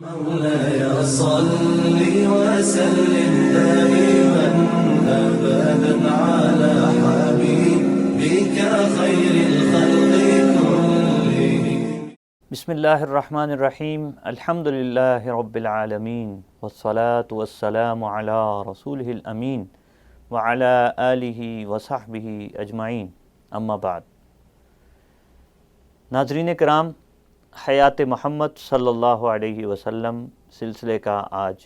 مولاي صل وسلم دائما أبدا على حبيبك خير الخلق كلهم. بسم اللہ الرحمن الرحیم، الحمد للہ رب العالمین والصلاة والسلام علی رسولہ الامین وعلی آلہ وصحبہ اجمعین، اما بعد۔ ناظرین کرام، حیات محمد صلی اللہ علیہ وسلم سلسلے کا آج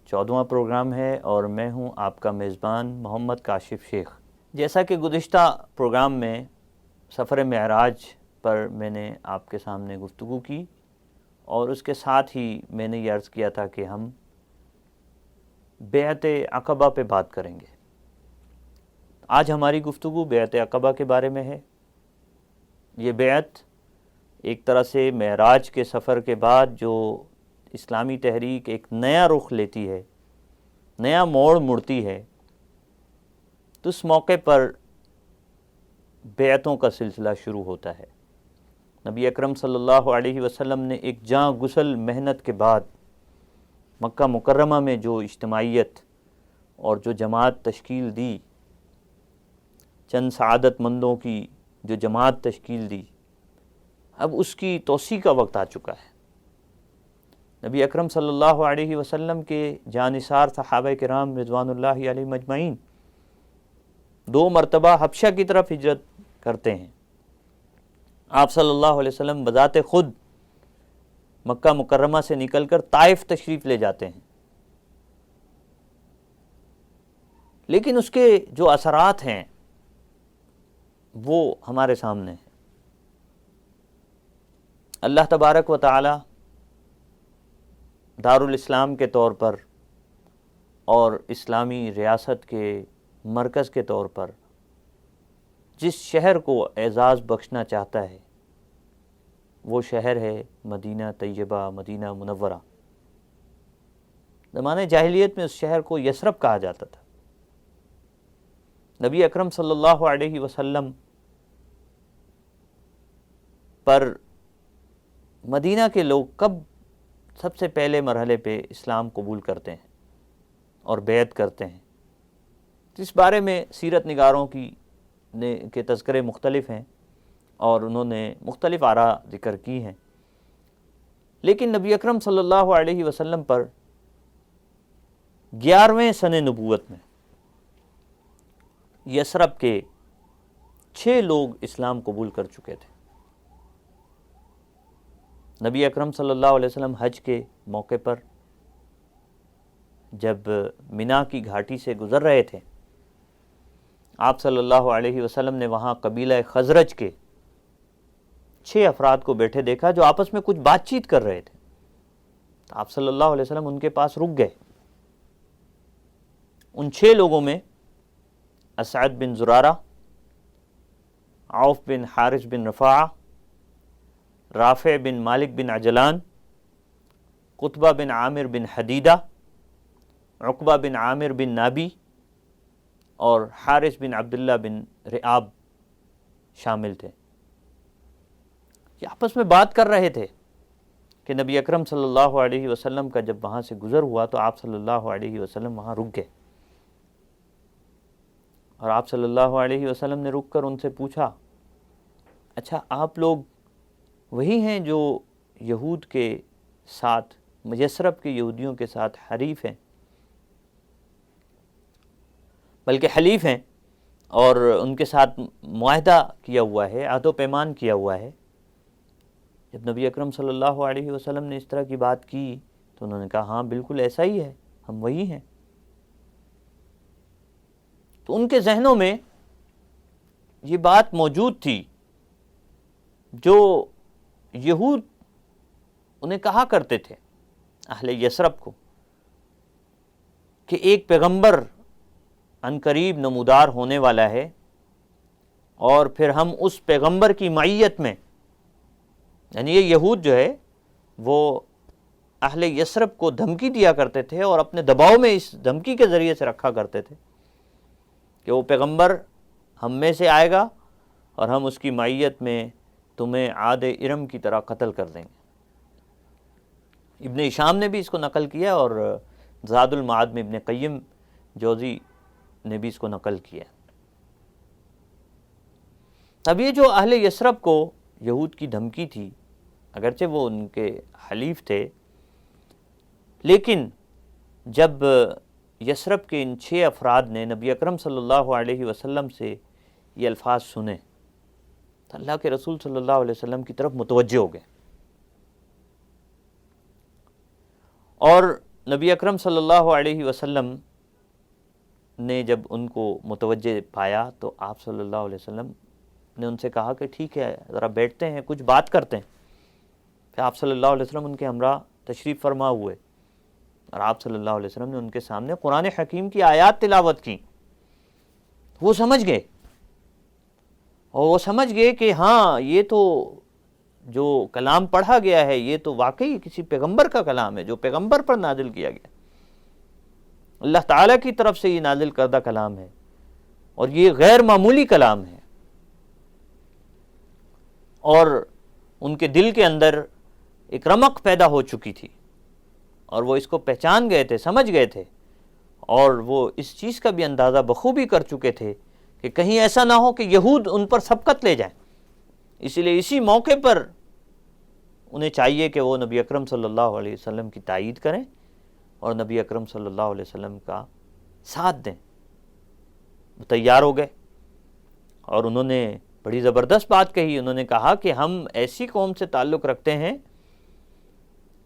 14واں پروگرام ہے اور میں ہوں آپ کا میزبان محمد کاشف شیخ۔ جیسا کہ گزشتہ پروگرام میں سفر معراج پر میں نے آپ کے سامنے گفتگو کی اور اس کے ساتھ ہی میں نے یہ عرض کیا تھا کہ ہم بیعت عقبہ پہ بات کریں گے۔ آج ہماری گفتگو بیعت عقبہ کے بارے میں ہے۔ یہ بیعت ایک طرح سے معراج کے سفر کے بعد جو اسلامی تحریک ایک نیا رخ لیتی ہے، نیا موڑ مڑتی ہے، تو اس موقع پر بیعتوں کا سلسلہ شروع ہوتا ہے۔ نبی اکرم صلی اللہ علیہ وسلم نے ایک جاں گسل محنت کے بعد مکہ مکرمہ میں جو اجتماعیت اور جو جماعت تشکیل دی، چند سعادت مندوں کی جو جماعت تشکیل دی، اب اس کی توسیع کا وقت آ چکا ہے۔ نبی اکرم صلی اللہ علیہ وسلم کے جانثار صحابہ کرام رضوان اللہ علیہم اجمعین 2 مرتبہ حبشہ کی طرف ہجرت کرتے ہیں۔ آپ صلی اللہ علیہ وسلم بذات خود مکہ مکرمہ سے نکل کر طائف تشریف لے جاتے ہیں، لیکن اس کے جو اثرات ہیں وہ ہمارے سامنے ہیں۔ اللہ تبارک و تعالی دارالاسلام کے طور پر اور اسلامی ریاست کے مرکز کے طور پر جس شہر کو اعزاز بخشنا چاہتا ہے وہ شہر ہے مدینہ طیبہ، مدینہ منورہ۔ زمانہ جاہلیت میں اس شہر کو یثرب کہا جاتا تھا۔ نبی اکرم صلی اللہ علیہ وسلم پر مدینہ کے لوگ کب سب سے پہلے مرحلے پہ اسلام قبول کرتے ہیں اور بیعت کرتے ہیں، اس بارے میں سیرت نگاروں کے تذکرے مختلف ہیں اور انہوں نے مختلف آراء ذکر کی ہیں، لیکن نبی اکرم صلی اللہ علیہ وسلم پر 11ویں سنِ نبوت میں یثرب کے 6 لوگ اسلام قبول کر چکے تھے۔ نبی اکرم صلی اللہ علیہ وسلم حج کے موقع پر جب منا کی گھاٹی سے گزر رہے تھے، آپ صلی اللہ علیہ وسلم نے وہاں قبیلہ خزرج کے 6 افراد کو بیٹھے دیکھا جو آپس میں کچھ بات چیت کر رہے تھے۔ تو آپ صلی اللہ علیہ وسلم ان کے پاس رک گئے۔ ان 6 لوگوں میں اسعد بن زرارہ، عوف بن حارث بن رفاعہ، رافع بن مالک بن عجلان، قطبہ بن عامر بن حدیدہ، عقبہ بن عامر بن نابی اور حارث بن عبداللہ بن رعاب شامل تھے۔ یہ آپس میں بات کر رہے تھے کہ نبی اکرم صلی اللہ علیہ وسلم کا جب وہاں سے گزر ہوا تو آپ صلی اللہ علیہ وسلم وہاں رک گئے، اور آپ صلی اللہ علیہ وسلم نے رک کر ان سے پوچھا، اچھا آپ لوگ وہی ہیں جو یہود کے ساتھ، یثرب کے یہودیوں کے ساتھ حریف ہیں، بلکہ حلیف ہیں، اور ان کے ساتھ معاہدہ کیا ہوا ہے، عہد و پیمان کیا ہوا ہے؟ جب نبی اکرم صلی اللہ علیہ وسلم نے اس طرح کی بات کی تو انہوں نے کہا ہاں بالکل ایسا ہی ہے، ہم وہی ہیں۔ تو ان کے ذہنوں میں یہ بات موجود تھی جو یہود انہیں کہا کرتے تھے، اہل یثرب کو، کہ ایک پیغمبر عنقریب نمودار ہونے والا ہے، اور پھر ہم اس پیغمبر کی معیت میں، یعنی یہ یہود جو ہے وہ اہل یثرب کو دھمکی دیا کرتے تھے اور اپنے دباؤ میں اس دھمکی کے ذریعے سے رکھا کرتے تھے کہ وہ پیغمبر ہم میں سے آئے گا اور ہم اس کی معیت میں تمہیں عاد ارم کی طرح قتل کر دیں گے۔ ابن ہشام نے بھی اس کو نقل کیا اور زاد المعاد میں ابن قیم جوزی نے بھی اس کو نقل کیا۔ اب یہ جو اہل یثرب کو یہود کی دھمکی تھی، اگرچہ وہ ان کے حلیف تھے، لیکن جب یثرب کے ان 6 افراد نے نبی اکرم صلی اللہ علیہ وسلم سے یہ الفاظ سنے تو اللہ کے رسول صلی اللہ علیہ وسلم کی طرف متوجہ ہو گئے، اور نبی اکرم صلی اللہ علیہ وسلم نے جب ان کو متوجہ پایا تو آپ صلی اللہ علیہ وسلم نے ان سے کہا کہ ٹھیک ہے ذرا بیٹھتے ہیں، کچھ بات کرتے ہیں۔ پھر آپ صلی اللہ علیہ وسلم ان کے ہمراہ تشریف فرما ہوئے اور آپ صلی اللہ علیہ وسلم نے ان کے سامنے قرآن حکیم کی آیات تلاوت کی۔ وہ سمجھ گئے، اور وہ سمجھ گئے کہ ہاں یہ تو جو کلام پڑھا گیا ہے یہ تو واقعی کسی پیغمبر کا کلام ہے، جو پیغمبر پر نازل کیا گیا، اللہ تعالیٰ کی طرف سے یہ نازل کردہ کلام ہے، اور یہ غیر معمولی کلام ہے۔ اور ان کے دل کے اندر ایک رمق پیدا ہو چکی تھی، اور وہ اس کو پہچان گئے تھے، سمجھ گئے تھے، اور وہ اس چیز کا بھی اندازہ بخوبی کر چکے تھے کہ کہیں ایسا نہ ہو کہ یہود ان پر سبقت لے جائیں، اس لیے اسی موقع پر انہیں چاہیے کہ وہ نبی اکرم صلی اللہ علیہ وسلم کی تائید کریں اور نبی اکرم صلی اللہ علیہ وسلم کا ساتھ دیں۔ وہ تیار ہو گئے اور انہوں نے بڑی زبردست بات کہی۔ انہوں نے کہا کہ ہم ایسی قوم سے تعلق رکھتے ہیں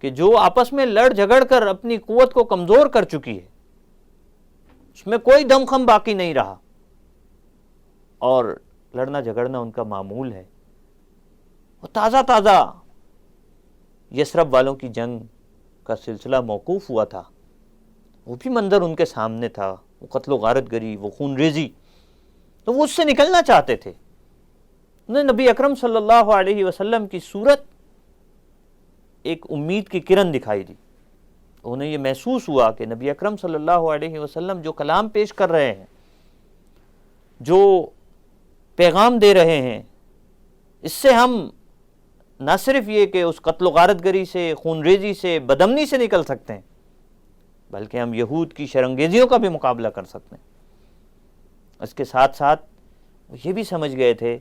کہ جو آپس میں لڑ جھگڑ کر اپنی قوت کو کمزور کر چکی ہے، اس میں کوئی دم خم باقی نہیں رہا، اور لڑنا جھگڑنا ان کا معمول ہے۔ وہ تازہ تازہ یثرب والوں کی جنگ کا سلسلہ موقوف ہوا تھا، وہ بھی منظر ان کے سامنے تھا، وہ قتل و غارت گری، وہ خون ریزی، تو وہ اس سے نکلنا چاہتے تھے۔ انہیں نبی اکرم صلی اللہ علیہ وسلم کی صورت ایک امید کی کرن دکھائی دی، انہیں یہ محسوس ہوا کہ نبی اکرم صلی اللہ علیہ وسلم جو کلام پیش کر رہے ہیں، جو پیغام دے رہے ہیں، اس سے ہم نہ صرف یہ کہ اس قتل و غارت گری سے، خون ریزی سے، بدامنی سے نکل سکتے ہیں، بلکہ ہم یہود کی شرنگیزیوں کا بھی مقابلہ کر سکتے ہیں۔ اس کے ساتھ ساتھ وہ یہ بھی سمجھ گئے تھے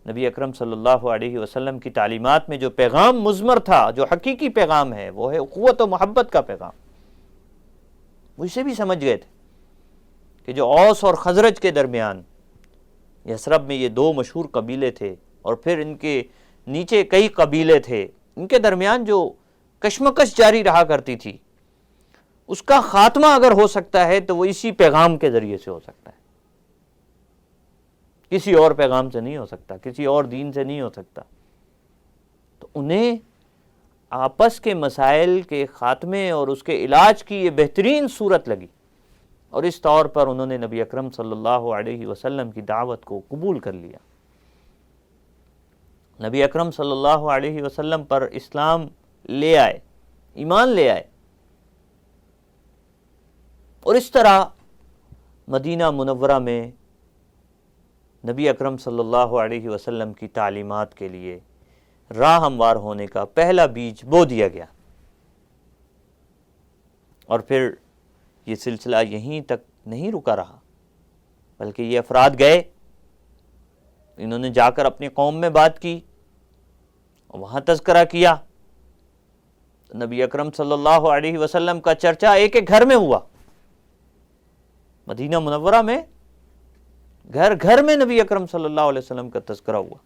نبی اکرم صلی اللہ علیہ وسلم کی تعلیمات میں جو پیغام مضمر تھا، جو حقیقی پیغام ہے، وہ ہے اخوت و محبت کا پیغام۔ وہ اسے بھی سمجھ گئے تھے کہ جو اوس اور خزرج کے درمیان، یثرب میں یہ 2 مشہور قبیلے تھے، اور پھر ان کے نیچے کئی قبیلے تھے، ان کے درمیان جو کشمکش جاری رہا کرتی تھی، اس کا خاتمہ اگر ہو سکتا ہے تو وہ اسی پیغام کے ذریعے سے ہو سکتا ہے، کسی اور پیغام سے نہیں ہو سکتا، کسی اور دین سے نہیں ہو سکتا۔ تو انہیں آپس کے مسائل کے خاتمے اور اس کے علاج کی یہ بہترین صورت لگی، اور اس طور پر انہوں نے نبی اکرم صلی اللہ علیہ وسلم کی دعوت کو قبول کر لیا۔ نبی اکرم صلی اللہ علیہ وسلم پر اسلام لے آئے، ایمان لے آئے، اور اس طرح مدینہ منورہ میں نبی اکرم صلی اللہ علیہ وسلم کی تعلیمات کے لیے راہ ہموار ہونے کا پہلا بیج بو دیا گیا، اور پھر یہ سلسلہ یہیں تک نہیں رکا رہا، بلکہ یہ افراد گئے، انہوں نے جا کر اپنی قوم میں بات کی، وہاں تذکرہ کیا، نبی اکرم صلی اللہ علیہ وسلم کا چرچا ایک ایک گھر میں ہوا، مدینہ منورہ میں گھر گھر میں نبی اکرم صلی اللہ علیہ وسلم کا تذکرہ ہوا،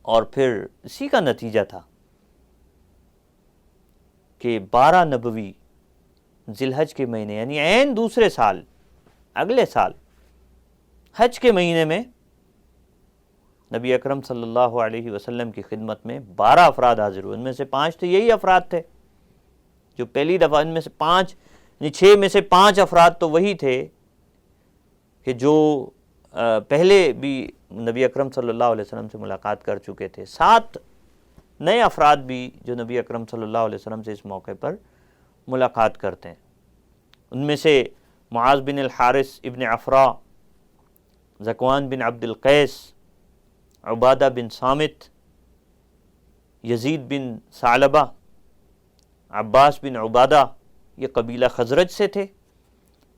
اور پھر اسی کا نتیجہ تھا کہ 12 نبوی ذی الحج کے مہینے، یعنی عین دوسرے سال، اگلے سال حج کے مہینے میں نبی اکرم صلی اللہ علیہ وسلم کی خدمت میں 12 افراد حاضر ہوئے۔ ان میں سے 5 تو یہی افراد تھے جو پہلی دفعہ، ان میں سے 5 یعنی 6 میں سے 5 افراد تو وہی تھے کہ جو پہلے بھی نبی اکرم صلی اللہ علیہ وسلم سے ملاقات کر چکے تھے، 7 نئے افراد بھی جو نبی اکرم صلی اللہ علیہ وسلم سے اس موقع پر ملاقات کرتے ہیں۔ ان میں سے معاذ بن الحارث ابن عفراء، ذکوان بن عبد القیس، عبادہ بن صامت، یزید بن ثعلبہ، عباس بن عبادہ یہ قبیلہ خزرج سے تھے،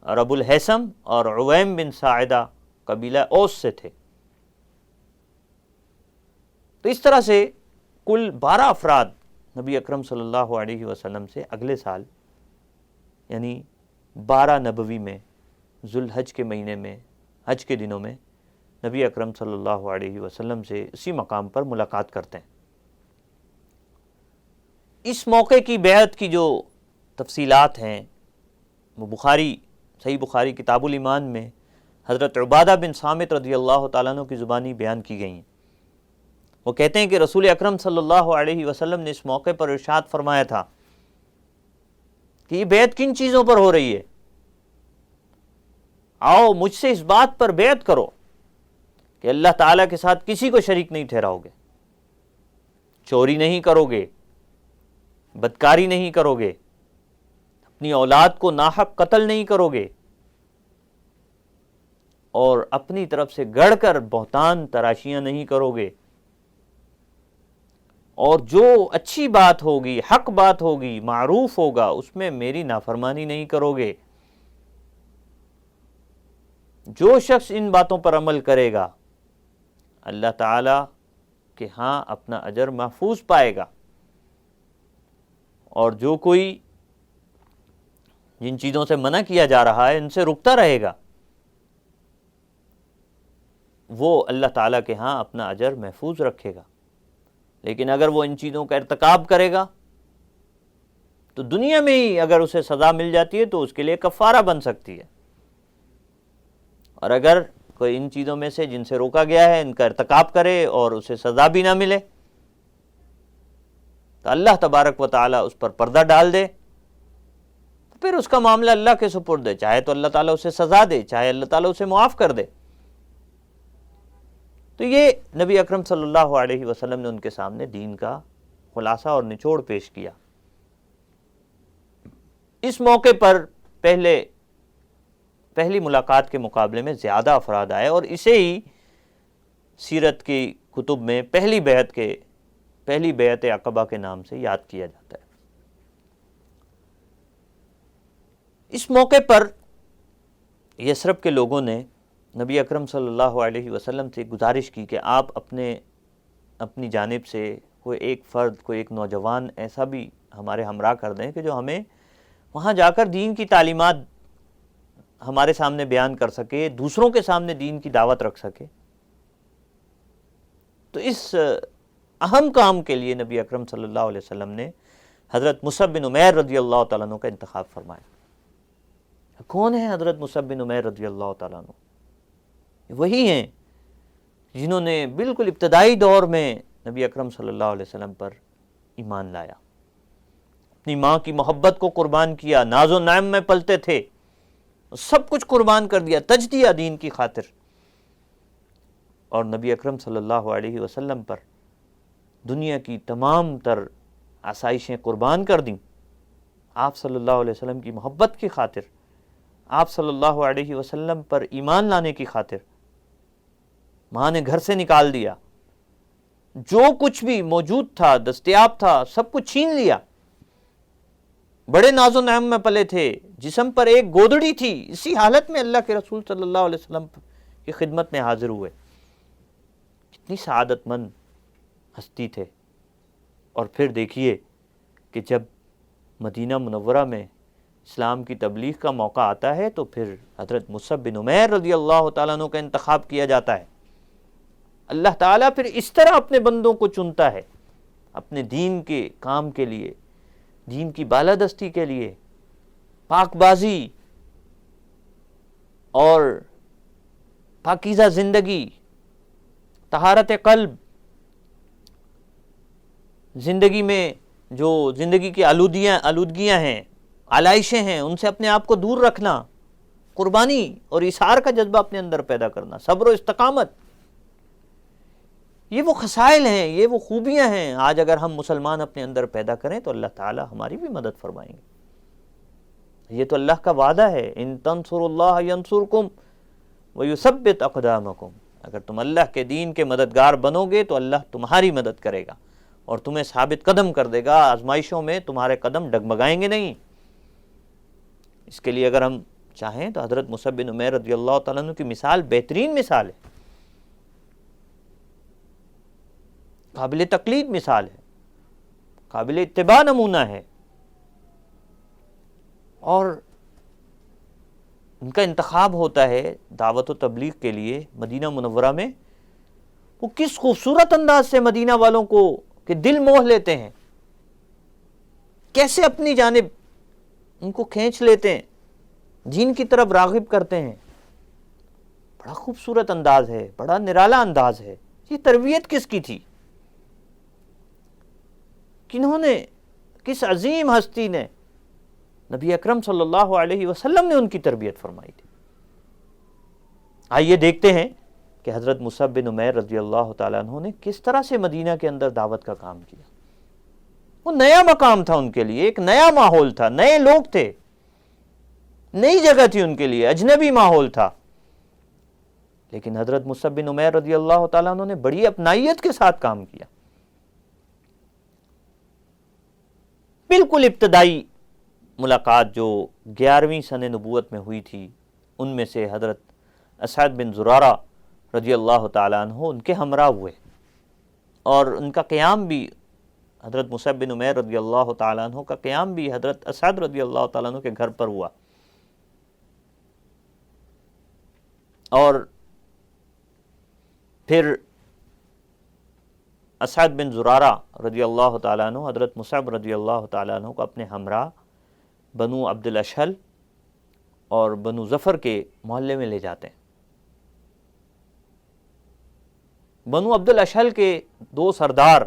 اور ابو الحیثم اور عویم بن ساعدہ قبیلہ اوس سے تھے۔ تو اس طرح سے کل 12 افراد نبی اکرم صلی اللہ علیہ وسلم سے اگلے سال یعنی 12 نبوی میں ذوالحج کے مہینے میں، حج کے دنوں میں نبی اکرم صلی اللہ علیہ وسلم سے اسی مقام پر ملاقات کرتے ہیں۔ اس موقع کی بیعت کی جو تفصیلات ہیں وہ صحیح بخاری کتاب الایمان میں حضرت عبادہ بن صامت رضی اللہ تعالیٰ عنہ کی زبانی بیان کی گئی ہیں۔ وہ کہتے ہیں کہ رسول اکرم صلی اللہ علیہ وسلم نے اس موقع پر ارشاد فرمایا تھا کہ یہ بیعت کن چیزوں پر ہو رہی ہے؟ آؤ مجھ سے اس بات پر بیعت کرو کہ اللہ تعالیٰ کے ساتھ کسی کو شریک نہیں ٹھہراؤ گے، چوری نہیں کرو گے، بدکاری نہیں کرو گے، اپنی اولاد کو ناحق قتل نہیں کرو گے، اور اپنی طرف سے گڑھ کر بہتان تراشیاں نہیں کرو گے، اور جو اچھی بات ہوگی، حق بات ہوگی، معروف ہوگا، اس میں میری نافرمانی نہیں کرو گے۔ جو شخص ان باتوں پر عمل کرے گا اللہ تعالی کے ہاں اپنا اجر محفوظ پائے گا، اور جو کوئی جن چیزوں سے منع کیا جا رہا ہے ان سے رکتا رہے گا وہ اللہ تعالیٰ کے ہاں اپنا اجر محفوظ رکھے گا۔ لیکن اگر وہ ان چیزوں کا ارتکاب کرے گا تو دنیا میں ہی اگر اسے سزا مل جاتی ہے تو اس کے لیے کفارہ بن سکتی ہے، اور اگر کوئی ان چیزوں میں سے جن سے روکا گیا ہے ان کا ارتکاب کرے اور اسے سزا بھی نہ ملے تو اللہ تبارک و تعالیٰ اس پر پردہ ڈال دے، پھر اس کا معاملہ اللہ کے سپرد ہے، چاہے تو اللہ تعالیٰ اسے سزا دے، چاہے اللہ تعالیٰ اسے معاف کر دے۔ تو یہ نبی اکرم صلی اللہ علیہ وسلم نے ان کے سامنے دین کا خلاصہ اور نچوڑ پیش کیا۔ اس موقع پر پہلی ملاقات کے مقابلے میں زیادہ افراد آئے، اور اسے ہی سیرت کی کتب میں پہلی بیعت عقبہ کے نام سے یاد کیا جاتا ہے۔ اس موقع پر یثرب کے لوگوں نے نبی اکرم صلی اللہ علیہ وسلم سے گزارش کی کہ آپ اپنی جانب سے کوئی ایک فرد، کوئی ایک نوجوان ایسا بھی ہمارے ہمراہ کر دیں کہ جو ہمیں وہاں جا کر دین کی تعلیمات ہمارے سامنے بیان کر سکے، دوسروں کے سامنے دین کی دعوت رکھ سکے۔ تو اس اہم کام کے لیے نبی اکرم صلی اللہ علیہ وسلم نے حضرت مصعب بن عمیر رضی اللہ تعالیٰ عنہ کا انتخاب فرمایا۔ کون ہے حضرت مصعب بن عمیر رضی اللہ تعالیٰ عنہ؟ وہی ہیں جنہوں نے بالکل ابتدائی دور میں نبی اکرم صلی اللہ علیہ وسلم پر ایمان لایا، اپنی ماں کی محبت کو قربان کیا، ناز و نعم میں پلتے تھے، سب کچھ قربان کر دیا، تج دیا دین کی خاطر، اور نبی اکرم صلی اللہ علیہ وسلم پر دنیا کی تمام تر آسائشیں قربان کر دیں آپ صلی اللہ علیہ وسلم کی محبت کی خاطر، آپ صلی اللہ علیہ وسلم پر ایمان لانے کی خاطر۔ ماں نے گھر سے نکال دیا، جو کچھ بھی موجود تھا، دستیاب تھا، سب کچھ چھین لیا، بڑے ناز و نعم میں پلے تھے، جسم پر ایک گودڑی تھی، اسی حالت میں اللہ کے رسول صلی اللہ علیہ وسلم کی خدمت میں حاضر ہوئے۔ کتنی سعادت مند ہستی تھے۔ اور پھر دیکھیے کہ جب مدینہ منورہ میں اسلام کی تبلیغ کا موقع آتا ہے تو پھر حضرت مصعب بن عمیر رضی اللہ تعالیٰ عنہ کا انتخاب کیا جاتا ہے۔ اللہ تعالیٰ پھر اس طرح اپنے بندوں کو چنتا ہے اپنے دین کے کام کے لیے، دین کی بالادستی کے لیے، پاک بازی اور پاکیزہ زندگی، طہارت قلب، زندگی میں جو زندگی کی آلودگیاں ہیں، آلائشیں ہیں، ان سے اپنے آپ کو دور رکھنا، قربانی اور ایثار کا جذبہ اپنے اندر پیدا کرنا، صبر و استقامت، یہ وہ خصائل ہیں، یہ وہ خوبیاں ہیں۔ آج اگر ہم مسلمان اپنے اندر پیدا کریں تو اللہ تعالی ہماری بھی مدد فرمائیں گے۔ یہ تو اللہ کا وعدہ ہے، ان تنصروا اللہ ینصرکم ویثبت اقدامکم، اگر تم اللہ کے دین کے مددگار بنو گے تو اللہ تمہاری مدد کرے گا اور تمہیں ثابت قدم کر دے گا، آزمائشوں میں تمہارے قدم ڈگمگائیں گے نہیں۔ اس کے لیے اگر ہم چاہیں تو حضرت مصعب بن عمیر رضی اللہ تعالیٰ عنہ کی مثال بہترین مثال ہے، قابل تقلید مثال ہے، قابل اتباع نمونہ ہے، اور ان کا انتخاب ہوتا ہے دعوت و تبلیغ کے لیے مدینہ منورہ میں۔ وہ کس خوبصورت انداز سے مدینہ والوں کو کہ دل موہ لیتے ہیں، کیسے اپنی جانب ان کو کھینچ لیتے ہیں، دین کی طرف راغب کرتے ہیں۔ بڑا خوبصورت انداز ہے، بڑا نرالا انداز ہے۔ یہ تربیت کس کی تھی؟ کنہوں نے، کس عظیم ہستی نے، نبی اکرم صلی اللہ علیہ وسلم نے ان کی تربیت فرمائی تھی۔ آئیے دیکھتے ہیں کہ حضرت مصعب بن عمیر رضی اللہ تعالیٰ عنہ نے کس طرح سے مدینہ کے اندر دعوت کا کام کیا۔ وہ نیا مقام تھا ان کے لیے، ایک نیا ماحول تھا، نئے لوگ تھے، نئی جگہ تھی ان کے لیے، اجنبی ماحول تھا، لیکن حضرت مصعب بن عمیر رضی اللہ تعالیٰ عنہ نے بڑی اپنائیت کے ساتھ کام کیا۔ بالکل ابتدائی ملاقات جو 11ویں سنہ نبوت میں ہوئی تھی، ان میں سے حضرت اسعد بن زرارہ رضی اللہ تعالیٰ عنہ ان کے ہمراہ ہوئے، اور ان کا قیام بھی حضرت مصعب بن عمیر رضی اللہ تعالیٰ عنہ کا قیام بھی حضرت اسعد رضی اللہ تعالیٰ عنہ کے گھر پر ہوا۔ اور پھر اسعد بن زرارہ رضی اللہ تعالیٰ عنہ حضرت مصعب رضی اللہ تعالیٰ عنہ کو اپنے ہمراہ بنو عبد الاشہل اور بنو ظفر کے محلے میں لے جاتے ہیں۔ بنو عبد الاشہل کے دو سردار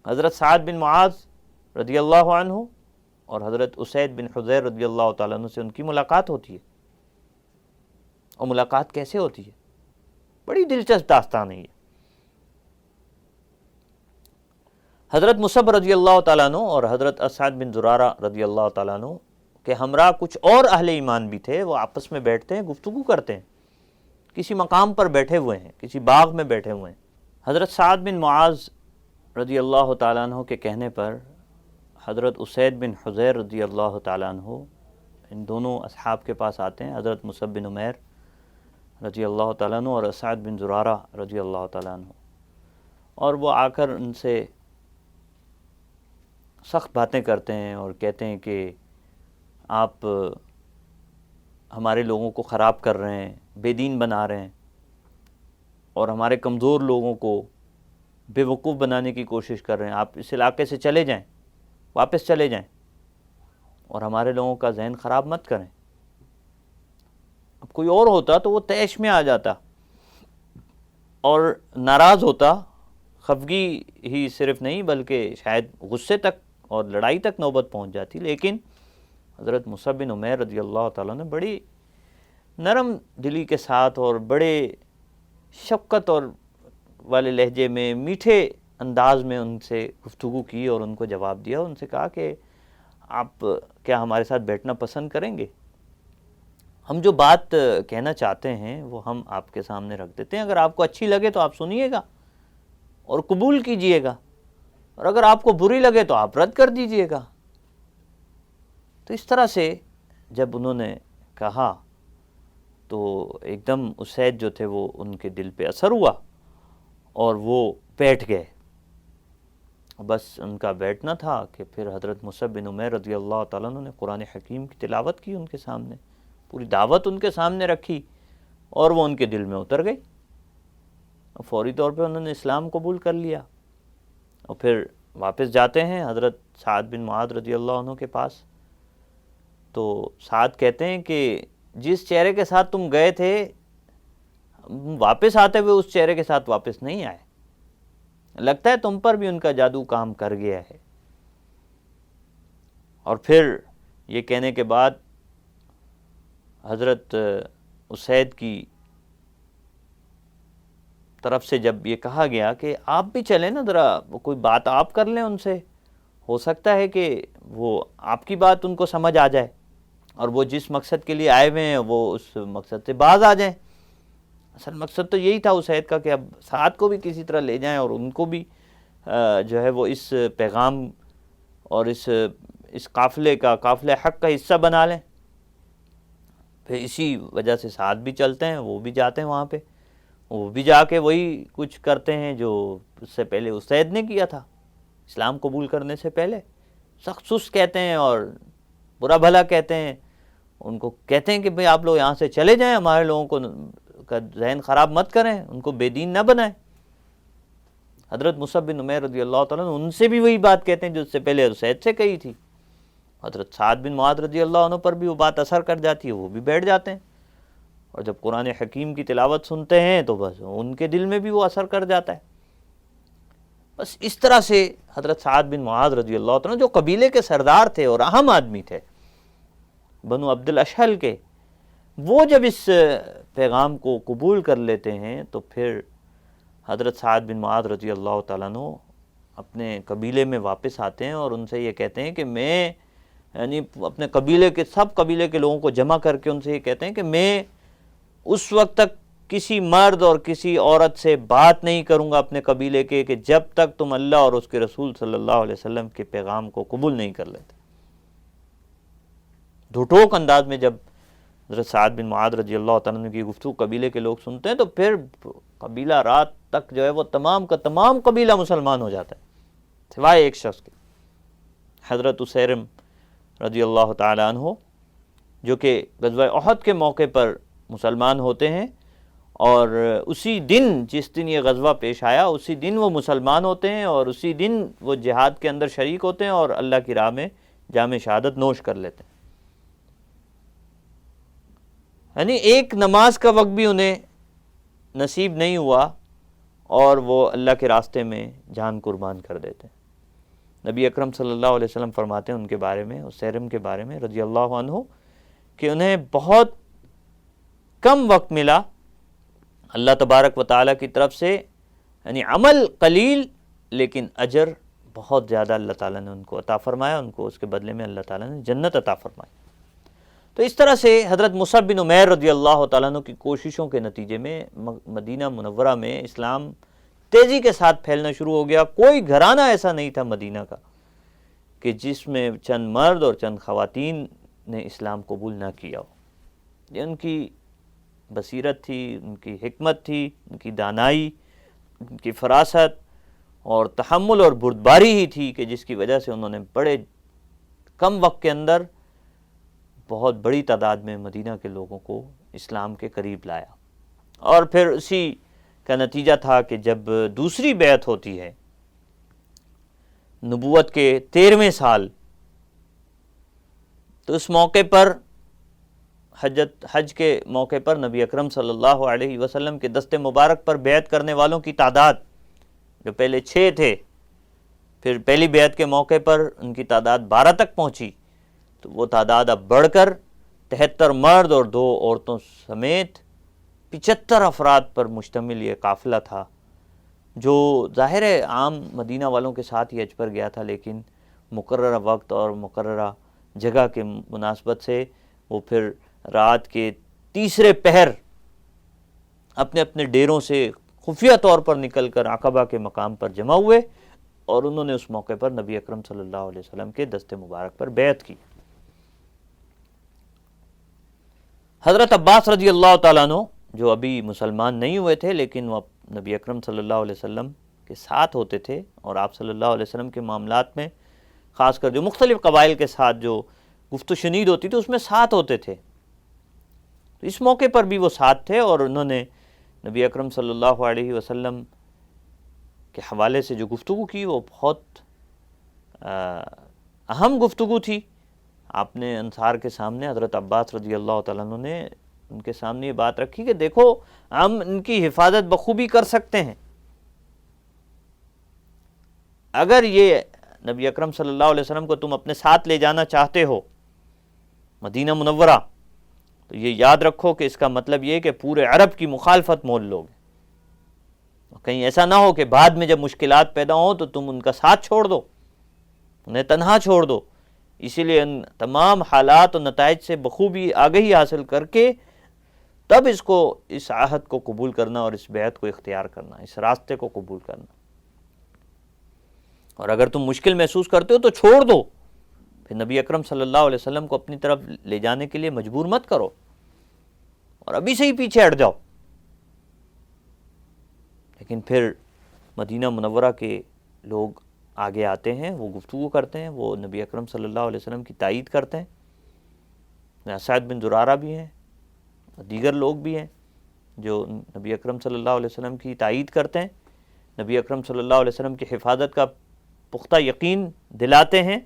حضرت سعد بن معاذ رضی اللہ عنہ اور حضرت اسید بن حضیر رضی اللہ تعالیٰ عنہ سے ان کی ملاقات ہوتی ہے۔ اور ملاقات کیسے ہوتی ہے؟ بڑی دلچسپ داستان ہے یہ۔ حضرت مصعب رضی اللہ تعالیٰ عنہ اور حضرت اسعد بن زرارہ رضی اللہ تعالیٰ عنہ کے ہمراہ کچھ اور اہل ایمان بھی تھے، وہ آپس میں بیٹھتے ہیں، گفتگو کرتے ہیں، کسی مقام پر بیٹھے ہوئے ہیں، کسی باغ میں بیٹھے ہوئے ہیں۔ حضرت سعد بن معاذ رضی اللہ تعالیٰ عنہ کے کہنے پر حضرت اسید بن حضیر رضی اللہ تعالیٰ عنہ ان دونوں اصحاب کے پاس آتے ہیں، حضرت مصعب بن عمیر رضی اللہ تعالیٰ عنہ اور اسعد بن زرارہ رضی اللہ تعالیٰ عنہ، اور وہ آ کر ان سے سخت باتیں کرتے ہیں اور کہتے ہیں کہ آپ ہمارے لوگوں کو خراب کر رہے ہیں، بے دین بنا رہے ہیں، اور ہمارے کمزور لوگوں کو بے وقوف بنانے کی کوشش کر رہے ہیں، آپ اس علاقے سے چلے جائیں، واپس چلے جائیں، اور ہمارے لوگوں کا ذہن خراب مت کریں۔ اب کوئی اور ہوتا تو وہ طیش میں آ جاتا اور ناراض ہوتا، خفگی ہی صرف نہیں بلکہ شاید غصے تک اور لڑائی تک نوبت پہنچ جاتی، لیکن حضرت مصعب بن عمیر رضی اللہ تعالیٰ نے بڑی نرم دلی کے ساتھ اور بڑے شفقت اور والے لہجے میں، میٹھے انداز میں ان سے گفتگو کی اور ان کو جواب دیا۔ ان سے کہا کہ آپ کیا ہمارے ساتھ بیٹھنا پسند کریں گے؟ ہم جو بات کہنا چاہتے ہیں وہ ہم آپ کے سامنے رکھ دیتے ہیں، اگر آپ کو اچھی لگے تو آپ سنیے گا اور قبول کیجئے گا، اور اگر آپ کو بری لگے تو آپ رد کر دیجئے گا۔ تو اس طرح سے جب انہوں نے کہا تو ایک دم اسید جو تھے وہ ان کے دل پہ اثر ہوا اور وہ بیٹھ گئے۔ بس ان کا بیٹھنا تھا کہ پھر حضرت مصعب بن عمیر رضی اللہ تعالیٰ عنہ نے قرآن حکیم کی تلاوت کی ان کے سامنے، پوری دعوت ان کے سامنے رکھی، اور وہ ان کے دل میں اتر گئی، اور فوری طور پہ انہوں نے اسلام قبول کر لیا۔ اور پھر واپس جاتے ہیں حضرت سعد بن معاذ رضی اللہ عنہ کے پاس، تو سعد کہتے ہیں کہ جس چہرے کے ساتھ تم گئے تھے، واپس آتے ہوئے اس چہرے کے ساتھ واپس نہیں آئے، لگتا ہے تم پر بھی ان کا جادو کام کر گیا ہے۔ اور پھر یہ کہنے کے بعد حضرت اسید کی طرف سے جب یہ کہا گیا کہ آپ بھی چلیں نا، ذرا کوئی بات آپ کر لیں ان سے، ہو سکتا ہے کہ وہ آپ کی بات ان کو سمجھ آ جائے، اور وہ جس مقصد کے لیے آئے ہوئے ہیں وہ اس مقصد سے باز آ جائیں۔ اصل مقصد تو یہی تھا اسید کا کہ اب سعد کو بھی کسی طرح لے جائیں اور ان کو بھی جو ہے وہ اس پیغام اور اس قافلہ حق کا حصہ بنا لیں. پھر اسی وجہ سے ساتھ بھی چلتے ہیں، وہ بھی جاتے ہیں وہاں پہ، وہ بھی جا کے وہی کچھ کرتے ہیں جو اس سے پہلے اسید نے کیا تھا. اسلام قبول کرنے سے پہلے سخت سست کہتے ہیں اور برا بھلا کہتے ہیں، ان کو کہتے ہیں کہ بھئی آپ لوگ یہاں سے چلے جائیں، ہمارے لوگوں کو کا ذہن خراب مت کریں، ان کو بے دین نہ بنائیں. حضرت مصعب بن عمیر رضی اللہ تعالیٰ عنہ ان سے بھی وہی بات کہتے ہیں جو اس سے پہلے اسید سے کہی تھی. حضرت سعد بن معاذ رضی اللہ عنہ پر بھی وہ بات اثر کر جاتی ہے، وہ بھی بیٹھ جاتے ہیں، اور جب قرآن حکیم کی تلاوت سنتے ہیں تو بس ان کے دل میں بھی وہ اثر کر جاتا ہے. بس اس طرح سے حضرت سعد بن معاذ رضی اللہ عنہ جو قبیلے کے سردار تھے اور اہم آدمی تھے بنو عبد الاشہل کے، وہ جب اس پیغام کو قبول کر لیتے ہیں تو پھر حضرت سعد بن معاذ رضی اللہ تعالیٰ عنہ اپنے قبیلے میں واپس آتے ہیں اور ان سے یہ کہتے ہیں کہ میں یعنی اپنے سب قبیلے کے لوگوں کو جمع کر کے ان سے یہ کہتے ہیں کہ میں اس وقت تک کسی مرد اور کسی عورت سے بات نہیں کروں گا اپنے قبیلے کے کہ جب تک تم اللہ اور اس کے رسول صلی اللہ علیہ وسلم کے پیغام کو قبول نہیں کر لیتے. دھوٹوک انداز میں جب حضرت سعد بن معاذ رضی اللہ تعالیٰ عنہ کی گفتگو قبیلے کے لوگ سنتے ہیں تو پھر قبیلہ رات تک جو ہے وہ تمام کا تمام قبیلہ مسلمان ہو جاتا ہے سوائے ایک شخص کے، حضرت اسیرم رضی اللہ تعالیٰ عنہ، جو کہ غزوہ احد کے موقع پر مسلمان ہوتے ہیں، اور اسی دن جس دن یہ غزوہ پیش آیا اسی دن وہ مسلمان ہوتے ہیں اور اسی دن وہ جہاد کے اندر شریک ہوتے ہیں اور اللہ کی راہ میں جام شہادت نوش کر لیتے ہیں. یعنی ایک نماز کا وقت بھی انہیں نصیب نہیں ہوا اور وہ اللہ کے راستے میں جان قربان کر دیتے ہیں. نبی اکرم صلی اللہ علیہ وسلم فرماتے ہیں ان کے بارے میں، اسیرم کے بارے میں رضی اللہ عنہ، کہ انہیں بہت کم وقت ملا اللہ تبارک و تعالیٰ کی طرف سے، یعنی عمل قلیل لیکن اجر بہت زیادہ اللہ تعالیٰ نے ان کو عطا فرمایا، ان کو اس کے بدلے میں اللہ تعالیٰ نے جنت عطا فرمائی. تو اس طرح سے حضرت مصعب بن عمیر رضی اللہ تعالیٰ عنہ کی کوششوں کے نتیجے میں مدینہ منورہ میں اسلام تیزی کے ساتھ پھیلنا شروع ہو گیا. کوئی گھرانہ ایسا نہیں تھا مدینہ کا کہ جس میں چند مرد اور چند خواتین نے اسلام قبول نہ کیا ہو. یہ ان کی بصیرت تھی، ان کی حکمت تھی، ان کی دانائی، ان کی فراست اور تحمل اور بردباری ہی تھی کہ جس کی وجہ سے انہوں نے بڑے کم وقت کے اندر بہت بڑی تعداد میں مدینہ کے لوگوں کو اسلام کے قریب لایا. اور پھر اسی کا نتیجہ تھا کہ جب دوسری بیعت ہوتی ہے نبوت کے 13ویں سال، تو اس موقع پر حج کے موقع پر نبی اکرم صلی اللہ علیہ وسلم کے دست مبارک پر بیعت کرنے والوں کی تعداد جو پہلے 6 تھے، پھر پہلی بیعت کے موقع پر ان کی تعداد 12 تک پہنچی، تو وہ تعداد اب بڑھ کر 73 مرد اور 2 عورتوں سمیت 75 افراد پر مشتمل یہ قافلہ تھا، جو ظاہر ہے عام مدینہ والوں کے ساتھ ہی حج پر گیا تھا، لیکن مقررہ وقت اور مقررہ جگہ کے مناسبت سے وہ پھر رات کے تیسرے پہر اپنے اپنے ڈیروں سے خفیہ طور پر نکل کر عقبہ کے مقام پر جمع ہوئے اور انہوں نے اس موقع پر نبی اکرم صلی اللہ علیہ وسلم کے دست مبارک پر بیعت کی. حضرت عباس رضی اللہ تعالیٰ عنہ جو ابھی مسلمان نہیں ہوئے تھے لیکن وہ نبی اکرم صلی اللہ علیہ وسلم کے ساتھ ہوتے تھے اور آپ صلی اللہ علیہ وسلم کے معاملات میں خاص کر جو مختلف قبائل کے ساتھ جو گفت و شنید ہوتی تھی اس میں ساتھ ہوتے تھے، تو اس موقع پر بھی وہ ساتھ تھے اور انہوں نے نبی اکرم صلی اللہ علیہ وسلم کے حوالے سے جو گفتگو کی وہ بہت اہم گفتگو تھی. آپ نے انصار کے سامنے حضرت عباس رضی اللہ تعالیٰ عنہ نے ان کے سامنے یہ بات رکھی کہ دیکھو ہم ان کی حفاظت بخوبی کر سکتے ہیں، اگر یہ نبی اکرم صلی اللہ علیہ وسلم کو تم اپنے ساتھ لے جانا چاہتے ہو مدینہ منورہ تو یہ یاد رکھو کہ اس کا مطلب یہ کہ پورے عرب کی مخالفت مول لوگ، کہیں ایسا نہ ہو کہ بعد میں جب مشکلات پیدا ہوں تو تم ان کا ساتھ چھوڑ دو، انہیں تنہا چھوڑ دو. اسی لیے ان تمام حالات و نتائج سے بخوبی آگہی حاصل کر کے تب اس عہد کو قبول کرنا اور اس بیعت کو اختیار کرنا، اس راستے کو قبول کرنا. اور اگر تم مشکل محسوس کرتے ہو تو چھوڑ دو، پھر نبی اکرم صلی اللہ علیہ وسلم کو اپنی طرف لے جانے کے لیے مجبور مت کرو اور ابھی سے ہی پیچھے ہٹ جاؤ۔ لیکن پھر مدینہ منورہ کے لوگ آگے آتے ہیں، وہ گفتگو کرتے ہیں، وہ نبی اکرم صلی اللہ علیہ وسلم کی تائید کرتے ہیں۔ سعد بن زرارہ بھی ہیں، دیگر لوگ بھی ہیں جو نبی اکرم صلی اللہ علیہ وسلم کی تائید کرتے ہیں، نبی اکرم صلی اللہ علیہ وسلم کی حفاظت کا پختہ یقین دلاتے ہیں۔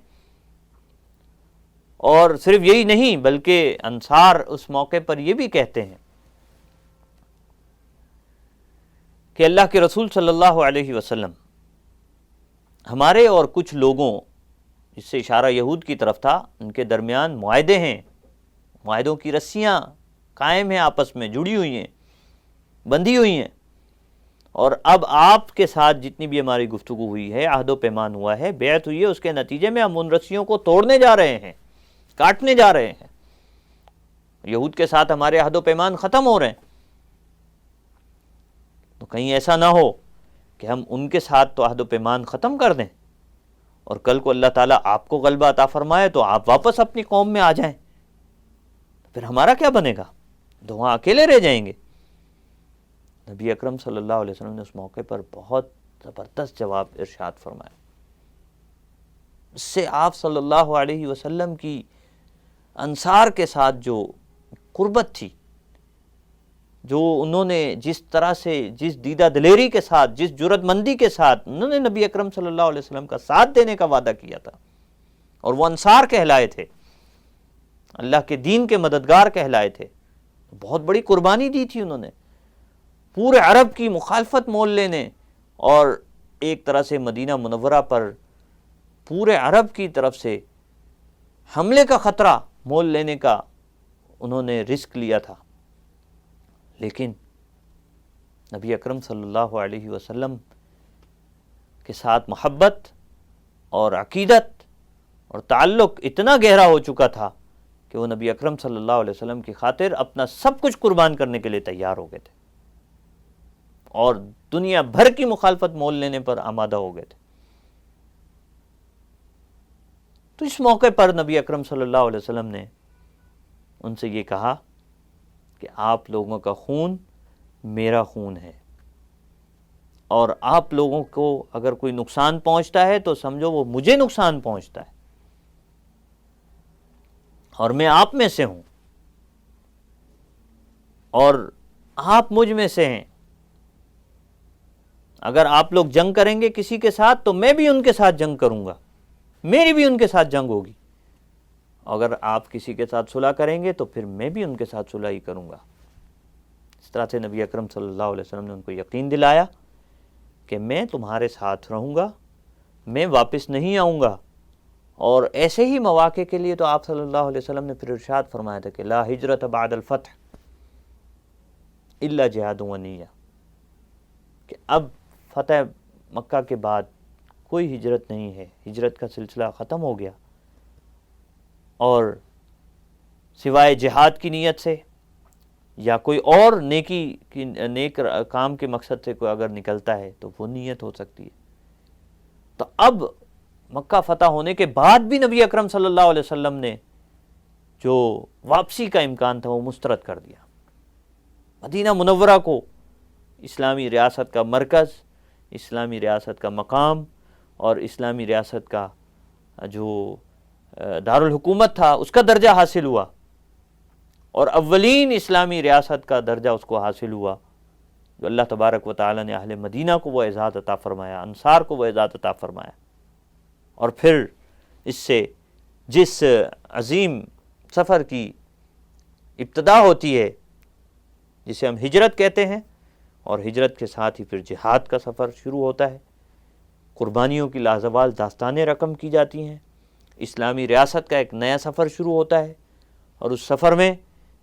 اور صرف یہی نہیں بلکہ انصار اس موقع پر یہ بھی کہتے ہیں کہ اللہ کے رسول صلی اللہ علیہ وسلم ہمارے اور کچھ لوگوں، جس سے اشارہ یہود کی طرف تھا، ان کے درمیان معاہدے ہیں، معاہدوں کی رسیاں قائم ہیں، آپس میں جڑی ہوئی ہیں، بندھی ہوئی ہیں، اور اب آپ کے ساتھ جتنی بھی ہماری گفتگو ہوئی ہے، عہد و پیمان ہوا ہے، بیعت ہوئی ہے، اس کے نتیجے میں ہم ان رسیوں کو توڑنے جا رہے ہیں، کاٹنے جا رہے ہیں۔ یہود کے ساتھ ہمارے عہد و پیمان ختم ہو رہے ہیں، تو کہیں ایسا نہ ہو کہ ہم ان کے ساتھ تو عہد و پیمان ختم کر دیں اور کل کو اللہ تعالیٰ آپ کو غلبہ عطا فرمائے تو آپ واپس اپنی قوم میں آ جائیں، پھر ہمارا کیا بنے گا؟ تو وہاں اکیلے رہ جائیں گے۔ نبی اکرم صلی اللہ علیہ وسلم نے اس موقع پر بہت زبردست جواب ارشاد فرمایا۔ اس سے آپ صلی اللہ علیہ وسلم کی انصار کے ساتھ جو قربت تھی، جو انہوں نے جس طرح سے، جس دیدہ دلیری کے ساتھ، جس جرأت مندی کے ساتھ انہوں نے نبی اکرم صلی اللہ علیہ وسلم کا ساتھ دینے کا وعدہ کیا تھا، اور وہ انصار کہلائے تھے، اللہ کے دین کے مددگار کہلائے تھے، بہت بڑی قربانی دی تھی انہوں نے، پورے عرب کی مخالفت مول لینے اور ایک طرح سے مدینہ منورہ پر پورے عرب کی طرف سے حملے کا خطرہ مول لینے کا انہوں نے رسک لیا تھا۔ لیکن نبی اکرم صلی اللہ علیہ وسلم کے ساتھ محبت اور عقیدت اور تعلق اتنا گہرا ہو چکا تھا کہ وہ نبی اکرم صلی اللہ علیہ وسلم کی خاطر اپنا سب کچھ قربان کرنے کے لیے تیار ہو گئے تھے اور دنیا بھر کی مخالفت مول لینے پر آمادہ ہو گئے تھے۔ تو اس موقع پر نبی اکرم صلی اللہ علیہ وسلم نے ان سے یہ کہا کہ آپ لوگوں کا خون میرا خون ہے، اور آپ لوگوں کو اگر کوئی نقصان پہنچتا ہے تو سمجھو وہ مجھے نقصان پہنچتا ہے، اور میں آپ میں سے ہوں اور آپ مجھ میں سے ہیں۔ اگر آپ لوگ جنگ کریں گے کسی کے ساتھ تو میں بھی ان کے ساتھ جنگ کروں گا، میری بھی ان کے ساتھ جنگ ہوگی، اگر آپ کسی کے ساتھ صلح کریں گے تو پھر میں بھی ان کے ساتھ صلح ہی کروں گا۔ اس طرح سے نبی اکرم صلی اللہ علیہ وسلم نے ان کو یقین دلایا کہ میں تمہارے ساتھ رہوں گا، میں واپس نہیں آؤں گا۔ اور ایسے ہی مواقع کے لیے تو آپ صلی اللہ علیہ وسلم نے پھر ارشاد فرمایا تھا کہ لا ہجرت بعد الفتح الا جہاد و نیہ، کہ اب فتح مکہ کے بعد کوئی ہجرت نہیں ہے، ہجرت کا سلسلہ ختم ہو گیا، اور سوائے جہاد کی نیت سے یا کوئی اور نیک کام کے مقصد سے کوئی اگر نکلتا ہے تو وہ نیت ہو سکتی ہے۔ تو اب مکہ فتح ہونے کے بعد بھی نبی اکرم صلی اللہ علیہ وسلم نے جو واپسی کا امکان تھا وہ مسترد کر دیا۔ مدینہ منورہ کو اسلامی ریاست کا مرکز، اسلامی ریاست کا مقام اور اسلامی ریاست کا جو دارالحکومت تھا اس کا درجہ حاصل ہوا، اور اولین اسلامی ریاست کا درجہ اس کو حاصل ہوا، جو اللہ تبارک و تعالی نے اہل مدینہ کو وہ اعزاز عطا فرمایا، انصار کو وہ اعزاز عطا فرمایا۔ اور پھر اس سے جس عظیم سفر کی ابتدا ہوتی ہے جسے ہم ہجرت کہتے ہیں، اور ہجرت کے ساتھ ہی پھر جہاد کا سفر شروع ہوتا ہے، قربانیوں کی لازوال داستانیں رقم کی جاتی ہیں، اسلامی ریاست کا ایک نیا سفر شروع ہوتا ہے، اور اس سفر میں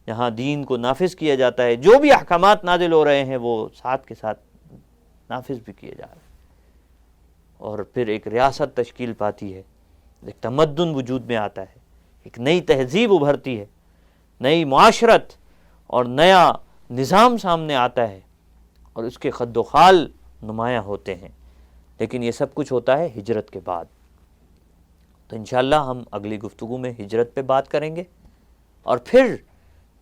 جہاں دین کو نافذ کیا جاتا ہے، جو بھی احکامات نازل ہو رہے ہیں وہ ساتھ کے ساتھ نافذ بھی کیے جا رہے ہیں، اور پھر ایک ریاست تشکیل پاتی ہے، ایک تمدن وجود میں آتا ہے، ایک نئی تہذیب ابھرتی ہے، نئی معاشرت اور نیا نظام سامنے آتا ہے، اور اس کے خد و خال نمایاں ہوتے ہیں۔ لیکن یہ سب کچھ ہوتا ہے ہجرت کے بعد۔ تو انشاءاللہ ہم اگلی گفتگو میں ہجرت پہ بات کریں گے، اور پھر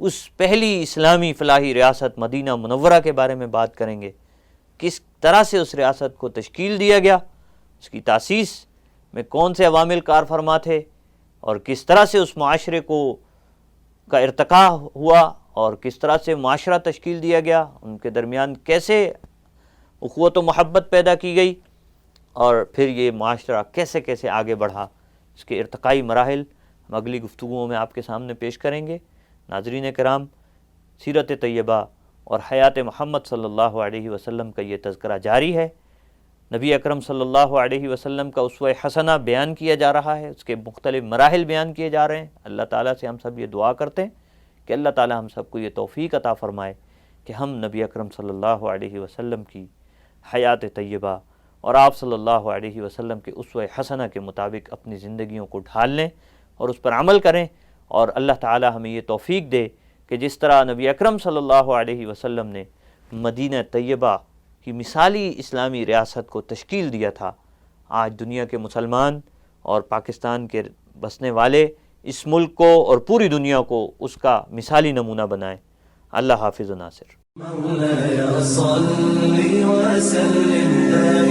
اس پہلی اسلامی فلاحی ریاست مدینہ منورہ کے بارے میں بات کریں گے، کس طرح سے اس ریاست کو تشکیل دیا گیا، اس کی تاسیس میں کون سے عوامل کار فرما تھے، اور کس طرح سے اس معاشرے کا ارتقاء ہوا، اور کس طرح سے معاشرہ تشکیل دیا گیا، ان کے درمیان کیسے اخوت و محبت پیدا کی گئی، اور پھر یہ معاشرہ کیسے کیسے آگے بڑھا، اس کے ارتقائی مراحل ہم اگلی گفتگوؤں میں آپ کے سامنے پیش کریں گے۔ ناظرین کرام، سیرت طیبہ اور حیات محمد صلی اللہ علیہ وسلم کا یہ تذکرہ جاری ہے، نبی اکرم صلی اللہ علیہ وسلم کا اسوہ حسنہ بیان کیا جا رہا ہے، اس کے مختلف مراحل بیان کیے جا رہے ہیں۔ اللہ تعالیٰ سے ہم سب یہ دعا کرتے ہیں کہ اللہ تعالیٰ ہم سب کو یہ توفیق عطا فرمائے کہ ہم نبی اکرم صلی اللہ علیہ وسلم کی حیات طیبہ اور آپ صلی اللہ علیہ وسلم کے اسوہ حسنہ کے مطابق اپنی زندگیوں کو ڈھال لیں اور اس پر عمل کریں، اور اللہ تعالیٰ ہمیں یہ توفیق دے کہ جس طرح نبی اکرم صلی اللہ علیہ وسلم نے مدینہ طیبہ کی مثالی اسلامی ریاست کو تشکیل دیا تھا، آج دنیا کے مسلمان اور پاکستان کے بسنے والے اس ملک کو اور پوری دنیا کو اس کا مثالی نمونہ بنائیں۔ اللہ حافظ و ناصر۔ مولاي صل وسلم